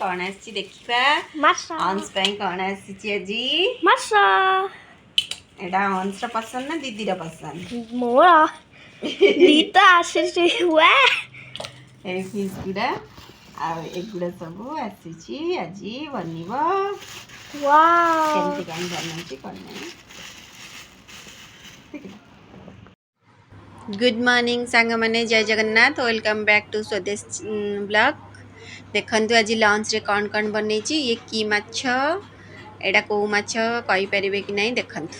कौन आसी देखिबा अंश पई कौन आसी आजी मासा एडा अंश पसंद ना दीदी रा पसंद मोरा दीता आसी हुआ ए फिश गुडा आ एगुडा सब आसी आजी बनिबो वाओ केमती कान बनती करना गुड मॉर्निंग सांग माने जय जगन्नाथ वेलकम बैक टू स्वदेश ब्लॉग देखंतु आज लंच रे कौन कौन बनै छी ये की माछ एडा को माछ कहि परिबे कि नहीं देखंतु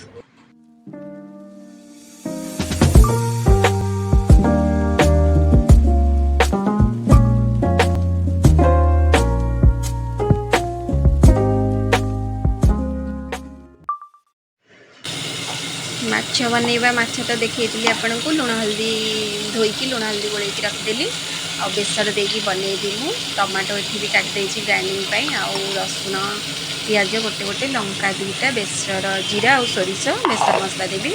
माछ बनैबा माछ तो देखैली आपन को लुण हल्दी धोईकी लुण हल्दी गोलेकी रखदेली आ बेसर देकी बनैबी मु टमाटो एठी भी काट देछि ग्राइंडिंग पई आ रसुण पियाज गोटे गोटे लंका दुईटा बेसर जीरा और सोरिष बेसर मसला देबी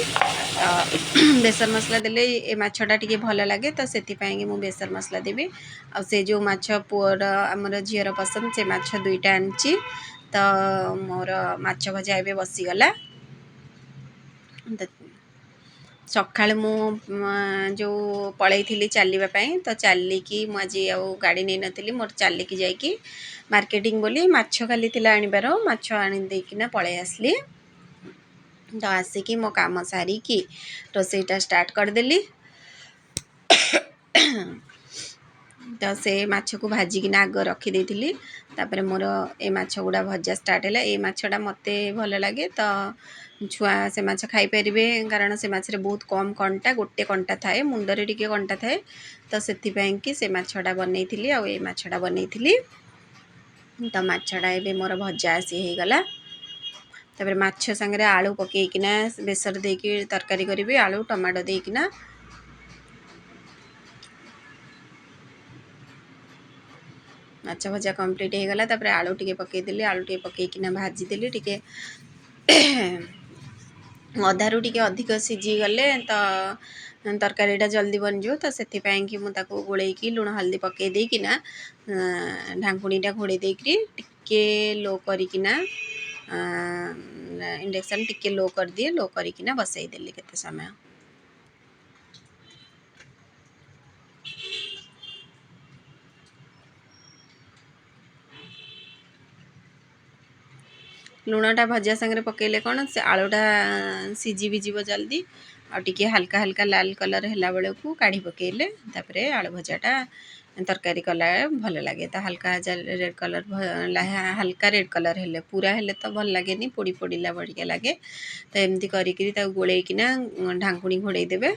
बेसर मसला देले ए माछटा टिके भल लागे तो सेति पई मु बेसर मसला देबी आ से जो माछ पुअर हमर झियर पसंद से माछ दुईटा आनची तो मोर माछ भजा एबे बसी गला सकाल मु जो पलैली चलवाई तो चलिकी मुझे गाड़ी नहीं नी मोर चलिकी जाकि मार्केटिंग बोली माछ खाली आणबार माछ आनीदेना पलै आसली तो आसिकी मो काम सारिकी रोसईटा स्टार्ट करदेली तो से माछ को भाजिकिना आग रखीदी तापर मोर ए माछ गुड़ा भजा स्टार्ट है ए माछटा मते भल लगे तो छुआ से माछ खाई परिबे कारण से माछ रे बहुत कम कंटा गोटे कंटा थाए मुंडरे टिके कंटा थाए तो सेति पई कि से माछटा बनैथिली आ ए माछटा बनैथिली तो माछटा एबे मोर भजा आसी हे गला तापर माछ संगे आलू पकेकिना बेसर देकी तरकारी करिवे आलू टमाटो देकिना माछ भजा कंप्लीट हो गला तापर आलू टिके पकेदेली आलू टिके पकेकिना भाजी देली टिके अधारू टिके अधिक सीझी गले तो तरकारीटा जल्दी बनजो तो से कि मुझे गोलैकी लुण हल्दी पकई देकिना ढांकुणीटा घोड़े देकरी टिके लो करिकिना इंडक्शन टिके लो कर दिए लो करिकिना बसई देली केते समय लुणटा भजा संगे पकेले कौन से आलूटा सीझी भी जीव जल्दी आ टिके हल्का हल्का लाल कलर हैला बेले को काढ़ी पकेले तापरे आलू भजाटा तरकारी कला भल लगे तो हल्का रेड कलर हल्का रेड कलर हेले पूरा हेले तो भल लगे नी पोड़ी पोड़ीला बढ़िया लगे तो एमती करिकी गोलैकिना ढांकुणी घोड़े देबे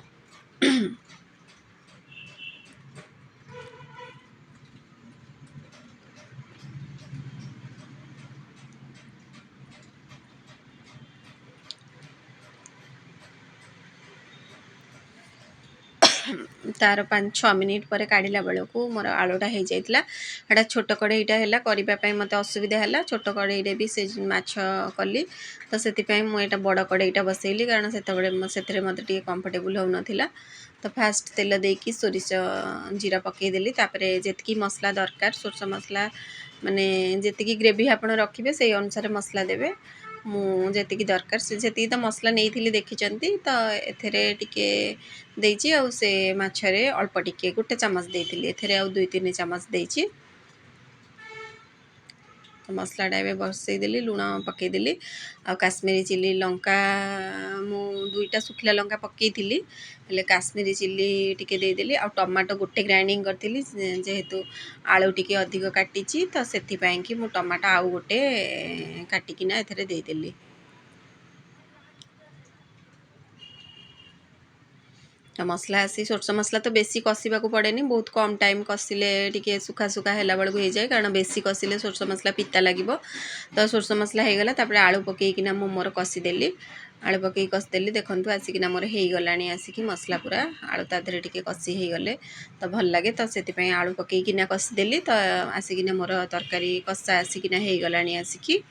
तार 5-6 मिनिट पर काढ़ला बेलू मोर आलूटा हो जाता है छोट कड़ईटा है करने मत असुविधा है छोट कड़ईरे भी से माछ कली तो से मुझे बड़ कड़ईटा बसैली कारण से मत कंफर्टेबल हो नाला तो फास्ट तेल देकी सोरिष जीरा पकईदेली तापर जी मसला दरकार सोरष मसला माने जी ग्रेवी आप रखिए से अनुसार मसला देवे मुझे दरकार से तो मसला नहीं देखी तो एथेरे टिके देइछि आ से माछरे अल्प टिके गोटे चमच देइथिली एथेरे आ 2-3 चमच देइछि तो मसलाटा एबे बसई देली लुण पकई देली आ काश्मीरी चिली लंका मु 2टा सुखिला लंका पकई थिली हेले काश्मीरी चिली टिके दे देली आ टमाटो गोटे ग्राइंडिंग करथिली जेहेतु आलू टिके अधिक काटिछि तो सेथि पई कि मु टमाटो आ गोटे काटिकिना एथेरे दे देली मसला आसी सोरष मसला तो बेसी कषा पड़े बहुत कम टाइम कषिले टिके सुखा सुखा है बेलू हो जाए कारण बेसी कषिले सोरष मसला पिता लगे तो सोरष मसला हो गला तापर आलू पकईकिना मु मोर कषिदेली आलू पकई कषिदेली देखंतु आसिकिना मोर हो गलानी आसिकी मसला पूरा आलू ता देहरे टिके कषि हो गले तो भल लगे तो से आलू पकईकिना कषिदेली तो आसिकिना मोर तरकारी कषा आसिकिना हो गलानी आसिकी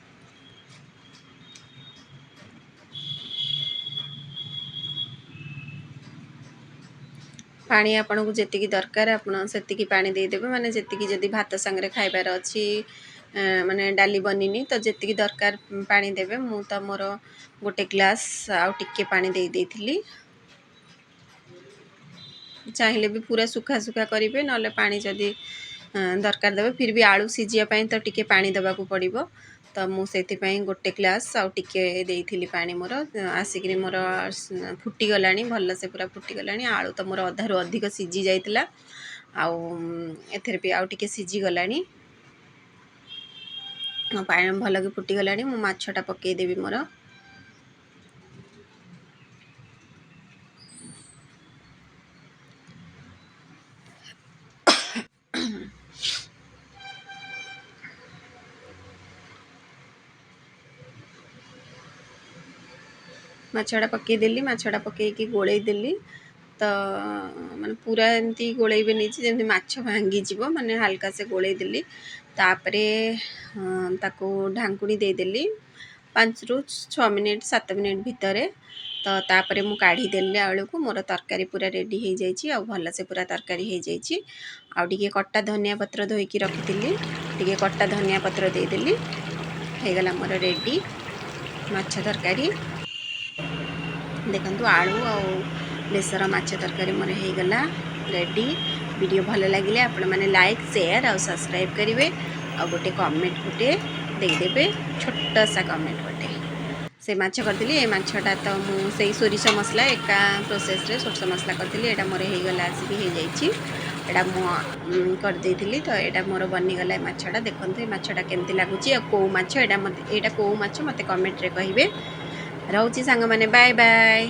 पानी आपन को जेतिकी दरकार आपन सेतिकी पानी दे देबे माने जेतिकी जदी भात संगरे खाइबार अछि ମାନେ ଡାଲି ବନିନି ତ ଯେତିକି ଦରକାର ପାଣି ଦେବେ। ମୁଁ ତ ମୋର ଗୋଟେ ଗ୍ଲାସ୍ ଆଉ ଟିକେ ପାଣି ଦେଇଥିଲି। ଚାହିଁଲେ ବି ପୁରା ସୁଖା ସୁଖା କରିବେ, ନହେଲେ ପାଣି ଯଦି ଦରକାର ଦେବେ। ଫିର୍ ବି ଆଳୁ ସିଝିବା ପାଇଁ ତ ଟିକେ ପାଣି ଦେବାକୁ ପଡ଼ିବ। ତ ମୁଁ ସେଥିପାଇଁ ଗୋଟେ ଗ୍ଲାସ୍ ଆଉ ଟିକେ ଦେଇଥିଲି ପାଣି। ମୋର ଆସିକିରି ମୋର ଫୁଟିଗଲାଣି, ଭଲସେ ପୁରା ଫୁଟିଗଲାଣି। ଆଳୁ ତ ମୋର ଅଧାରୁ ଅଧିକ ସିଝି ଯାଇଥିଲା, ଆଉ ଏଥିରେ ବି ଆଉ ଟିକେ ସିଝିଗଲାଣି। ପାଣି ଭଲକି ଫୁଟିଗଲାଣି। ମୁଁ ମାଛଟା ପକାଇଦେବି ମୋର। ମାଛଟା ପକାଇଦେଲି। ମାଛଟା ପକାଇକି ଗୋଳେଇ ଦେଲି। ତ ମାନେ ପୁରା ଏମିତି ଗୋଳେଇବେନି ଯେମିତି ମାଛ ଭାଙ୍ଗିଯିବ, ମାନେ ହାଲକା ସେ ଗୋଳେଇ ଦେଲି। ତାପରେ ତାକୁ ଢାଙ୍କୁଣି ଦେଇଦେଲି 5ରୁ 6 ମିନିଟ୍ 7 ମିନିଟ୍ ଭିତରେ। ତ ତାପରେ ମୁଁ କାଢ଼ିଦେଲି ଆଳୁକୁ। ମୋର ତରକାରୀ ପୁରା ରେଡ଼ି ହେଇଯାଇଛି, ଆଉ ଭଲସେ ପୁରା ତରକାରୀ ହେଇଯାଇଛି। ଆଉ ଟିକେ କଟା ଧନିଆ ପତ୍ର ଧୋଇକି ରଖିଥିଲି, ଟିକେ କଟା ଧନିଆ ପତ୍ର ଦେଇଦେଲି। ହେଇଗଲା ମୋର ରେଡ଼ି ମାଛ ତରକାରୀ। ଦେଖନ୍ତୁ ଆଳୁ ଆଉ ବେସର ମାଛ ତରକାରୀ ମୋର ହେଇଗଲା ରେଡ଼ି। ଭିଡ଼ିଓ ଭଲ ଲାଗିଲେ ଆପଣମାନେ ଲାଇକ୍, ସେୟାର ଆଉ ସବସ୍କ୍ରାଇବ୍ କରିବେ। ଆଉ ଗୋଟେ କମେଣ୍ଟ ଗୋଟେ ଦେଇଦେବେ, ଛୋଟସା କମେଣ୍ଟ ଗୋଟେ। ସେ ମାଛ କରିଥିଲି। ଏ ମାଛଟା ତ ମୁଁ ସେଇ ସୋରିଷ ମସଲା ଏକା ପ୍ରୋସେସ୍ରେ ସୋରିଷ ମସଲା କରିଥିଲି। ଏଇଟା ମୋର ହେଇଗଲା, ଆସିକି ହେଇଯାଇଛି। ଏଇଟା ମୁଁ କରିଦେଇଥିଲି। ତ ଏଇଟା ମୋର ବନିଗଲା ଏ ମାଛଟା। ଦେଖନ୍ତୁ ଏ ମାଛଟା କେମିତି ଲାଗୁଛି, ଆଉ କେଉଁ ମାଛ ଏଇଟା, ଏଇଟା କେଉଁ ମାଛ ମୋତେ କମେଣ୍ଟରେ କହିବେ। ରହୁଛି ସାଙ୍ଗମାନେ, ବାଏ ବାଏ।